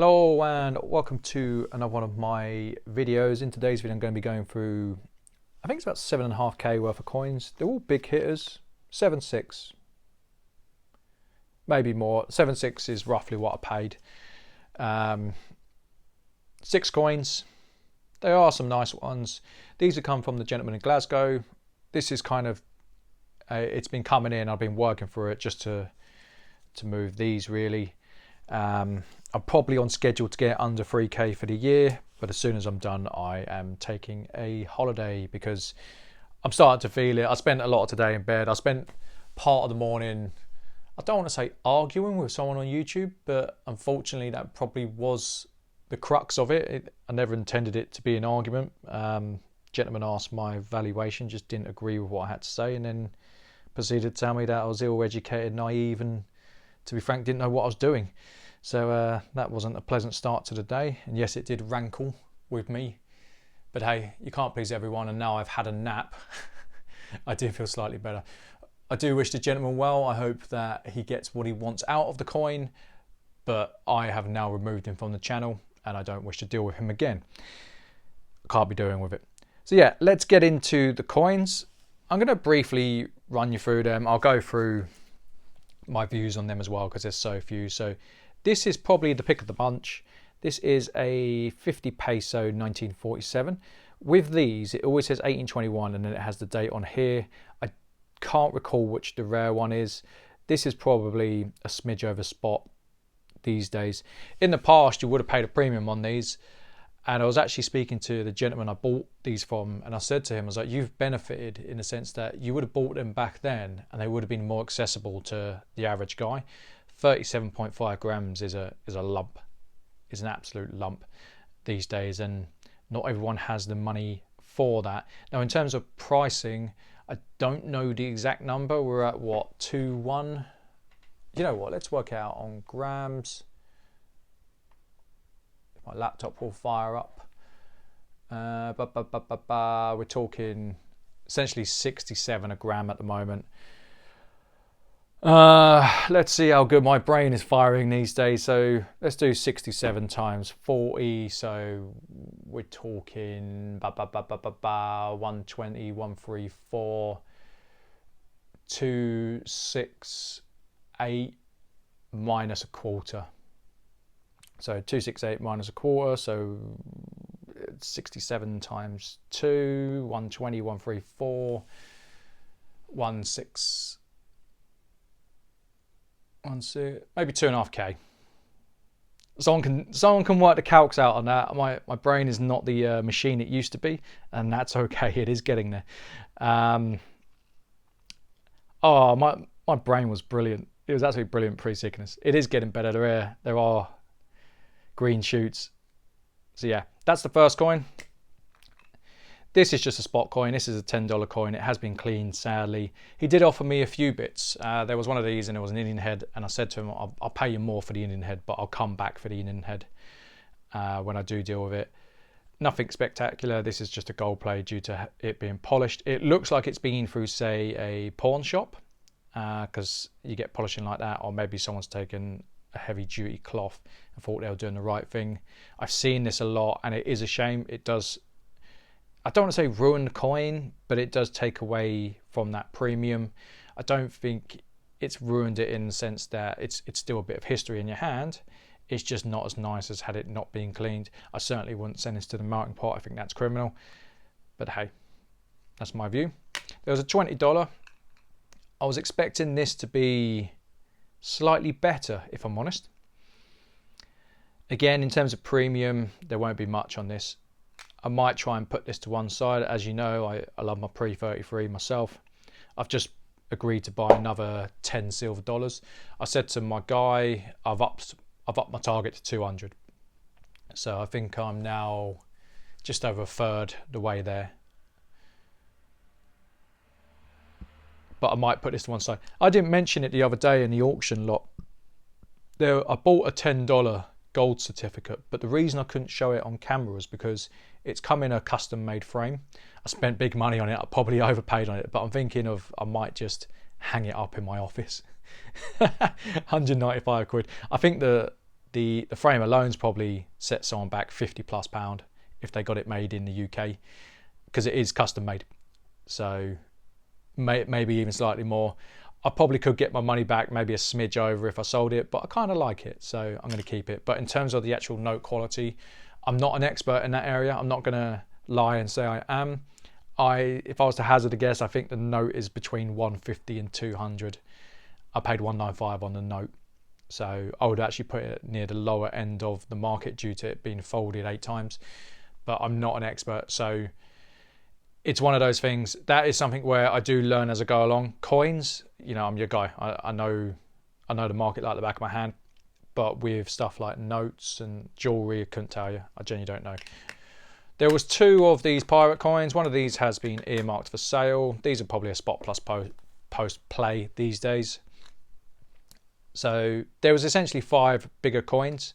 Hello and welcome to another one of my videos. In today's video I'm going to be going through, I think it's about 7.5k worth of coins. They're all big hitters, 7.6, maybe more. 7.6 is roughly what I paid. 6 coins, there are some nice ones. These have come from the gentleman in Glasgow. This is kind of, it's been coming in, I've been working for it just to move these really. I'm probably on schedule to get under 3k for the year, but as soon as I'm done I am taking a holiday because I'm starting to feel it. I spent a lot of today in bed. I spent part of the morning, I don't want to say arguing with someone on YouTube, but unfortunately that probably was the crux of it. I never intended it to be an argument. Gentleman asked my valuation, just didn't agree with what I had to say, and then proceeded to tell me that I was ill-educated, naive, and to be frank, didn't know what I was doing. So that wasn't a pleasant start to the day, and yes, it did rankle with me, but hey, you can't please everyone, and now I've had a nap. I do feel slightly better. I do wish the gentleman well. I hope that he gets what he wants out of the coin, but I have now removed him from the channel and I don't wish to deal with him again. I can't be doing with it. So yeah, let's get into the coins. I'm going to briefly run you through them. I'll go through my views on them as well because there's so few. So this is probably the pick of the bunch. This is a 50 peso 1947. With these, it always says 1821 and then it has the date on here. I can't recall which the rare one is. This is probably a smidge over spot these days. In the past, you would have paid a premium on these. And I was actually speaking to the gentleman I bought these from, and I said to him, I was like, you've benefited in the sense that you would have bought them back then and they would have been more accessible to the average guy. 37.5 grams is a lump, is an absolute lump these days, and not everyone has the money for that. Now, in terms of pricing, I don't know the exact number. We're at what, 2.1? You know what, let's work out on grams. My laptop will fire up. We're talking essentially 67 a gram at the moment. Let's see how good my brain is firing these days. So let's do 67 times 40. So we're talking 120, 134, 268 minus a quarter. So 268 minus a quarter, so 67 times 2, 120, 134, 16, maybe 2.5k. Someone can work the calcs out on that. My brain is not the machine it used to be, and that's okay. It is getting there. Oh, my brain was brilliant. It was absolutely brilliant pre-sickness. It is getting better. There are green shoots. So yeah, that's the first coin. This is just a spot coin. This is a $10 coin. It has been cleaned, sadly. He did offer me a few bits. There was one of these and it was an Indian head, and I said to him, I'll pay you more for the Indian head, but I'll come back for the Indian head when I do deal with it. Nothing spectacular. This is just a gold plate due to it being polished. It looks like it's been through, say, a pawn shop, because you get polishing like that, or maybe someone's taken a heavy duty cloth and thought they were doing the right thing. I've seen this a lot and it is a shame. It does, I don't want to say ruin the coin, but it does take away from that premium. I don't think it's ruined it in the sense that it's still a bit of history in your hand. It's just not as nice as had it not been cleaned. I certainly wouldn't send this to the melting pot. I think that's criminal, but hey, that's my view. There was a $20. I was expecting this to be slightly better, if I'm honest. Again, in terms of premium, there won't be much on this. I might try and put this to one side. As you know, I love my pre-33 myself. I've just agreed to buy another 10 silver dollars. I said to my guy, I've upped my target to 200. So I think I'm now just over a third the way there. But I might put this to one side. I didn't mention it the other day in the auction lot. I bought a $10 gold certificate, but the reason I couldn't show it on camera was because it's come in a custom made frame. I spent big money on it. I probably overpaid on it, but I'm thinking of I might just hang it up in my office. 195 quid. I think the the frame alone's probably set someone back £50+ if they got it made in the UK, because it is custom made. So maybe even slightly more. I probably could get my money back, maybe a smidge over if I sold it, but I kind of like it, so I'm going to keep it. But in terms of the actual note quality, I'm not an expert in that area. I'm not going to lie and say I am. If I was to hazard a guess, I think the note is between 150 and 200. I paid 195 on the note, so I would actually put it near the lower end of the market due to it being folded 8 times. But I'm not an expert, so it's one of those things. That is something where I do learn as I go along. Coins, you know, I'm your guy. I know the market like the back of my hand. But with stuff like notes and jewelry, I couldn't tell you. I genuinely don't know. There was 2 of these pirate coins. One of these has been earmarked for sale. These are probably a spot plus post play these days. So there was essentially 5 bigger coins.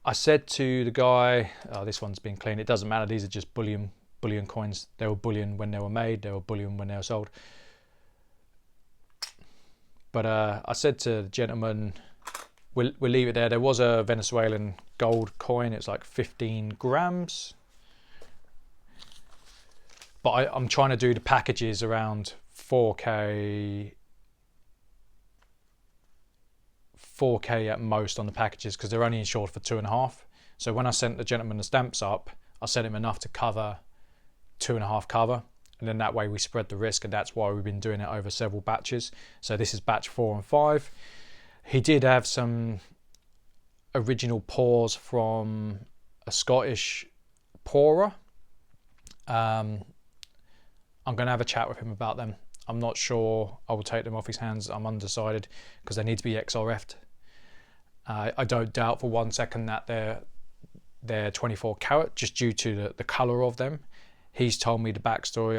I said to the guy, oh, this one's been clean. It doesn't matter. These are just bullion coins. They were bullion when they were made. They were bullion when they were sold. But I said to the gentleman, we'll leave it there. There was a Venezuelan gold coin. It's like 15 grams. But I'm trying to do the packages around 4K at most on the packages, because they're only insured for 2.5. So when I sent the gentleman the stamps up, I sent him enough to cover 2.5 cover, and then that way we spread the risk, and that's why we've been doing it over several batches. So this is batch 4 and 5. He did have some original pours from a Scottish pourer. I'm going to have a chat with him about them. I'm not sure I will take them off his hands. I'm undecided because they need to be XRF'd. I don't doubt for 1 second that they're 24 carat just due to the colour of them. He's told me the backstory.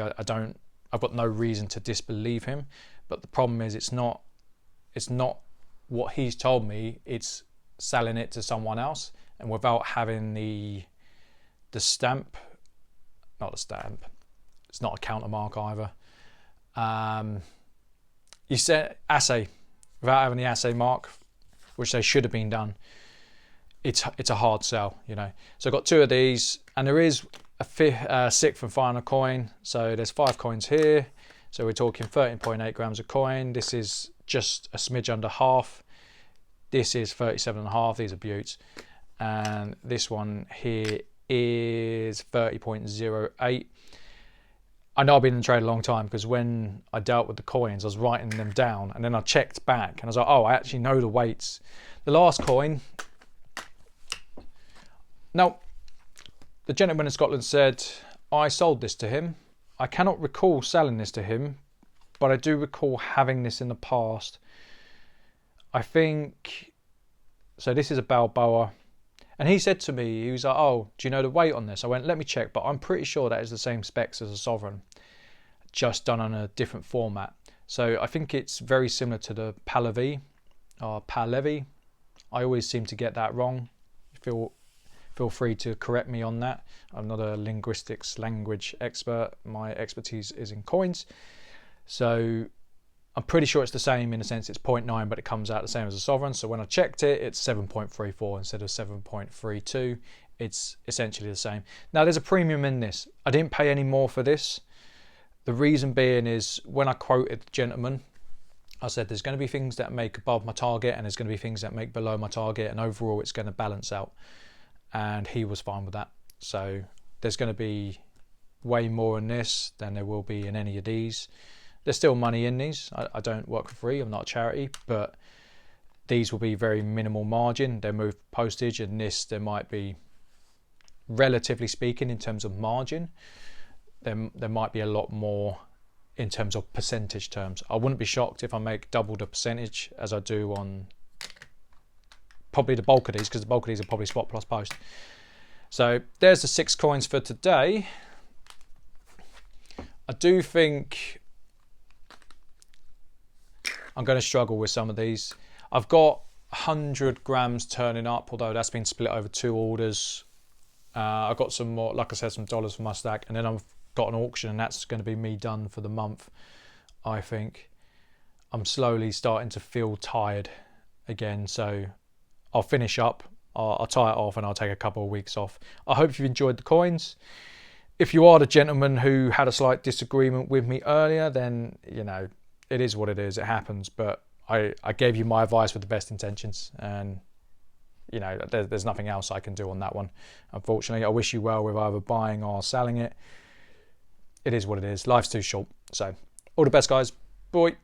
I've got no reason to disbelieve him. But the problem is it's not what he's told me. It's selling it to someone else, and without having the stamp, not the stamp. It's not a countermark either. You said assay, without having the assay mark, which they should have been done. It's a hard sell, you know. So I've got 2 of these, and there is a 6th and final coin. So there's 5 coins here. So we're talking 13.8 grams a coin. This is just a smidge under half. This is 37.5. These are buttes, and this one here is 30.08. I know I've been in trade a long time, because when I dealt with the coins, I was writing them down, and then I checked back and I was like, oh, I actually know the weights. The last coin. Now, the gentleman in Scotland said, I sold this to him. I cannot recall selling this to him, but I do recall having this in the past. I think, so this is a Balboa. And he said to me, he was like, oh, do you know the weight on this? I went, let me check, but I'm pretty sure that is the same specs as a Sovereign, just done on a different format. So I think it's very similar to the Pahlavi or Pahlavi. I always seem to get that wrong. Feel free to correct me on that. I'm not a language expert. My expertise is in coins. So I'm pretty sure it's the same in the sense it's 0.9, but it comes out the same as a Sovereign. So when I checked it, it's 7.34 instead of 7.32. It's essentially the same. Now there's a premium in this. I didn't pay any more for this. The reason being is when I quoted the gentleman, I said there's going to be things that make above my target and there's going to be things that make below my target, and overall it's going to balance out. And he was fine with that. So there's going to be way more in this than there will be in any of these. There's still money in these. I don't work for free. I'm not a charity, but these will be very minimal margin. They move postage, and this there might be, relatively speaking, in terms of margin, there might be a lot more in terms of percentage terms. I wouldn't be shocked if I make double the percentage as I do on probably the bulk of these, because the bulk of these are probably spot plus post. So there's the 6 coins for today. I do think I'm going to struggle with some of these. I've got 100 grams turning up, although that's been split over 2 orders. I've got some more, like I said, some dollars for my stack, and then I've got an auction, and that's going to be me done for the month. I think I'm slowly starting to feel tired again, so I'll finish up, I'll tie it off, and I'll take a couple of weeks off. I hope you've enjoyed the coins. If you are the gentleman who had a slight disagreement with me earlier, then, you know, it is what it is. It happens. But I gave you my advice with the best intentions. And, you know, there's nothing else I can do on that one. Unfortunately, I wish you well with either buying or selling it. It is what it is. Life's too short. So, all the best, guys. Bye.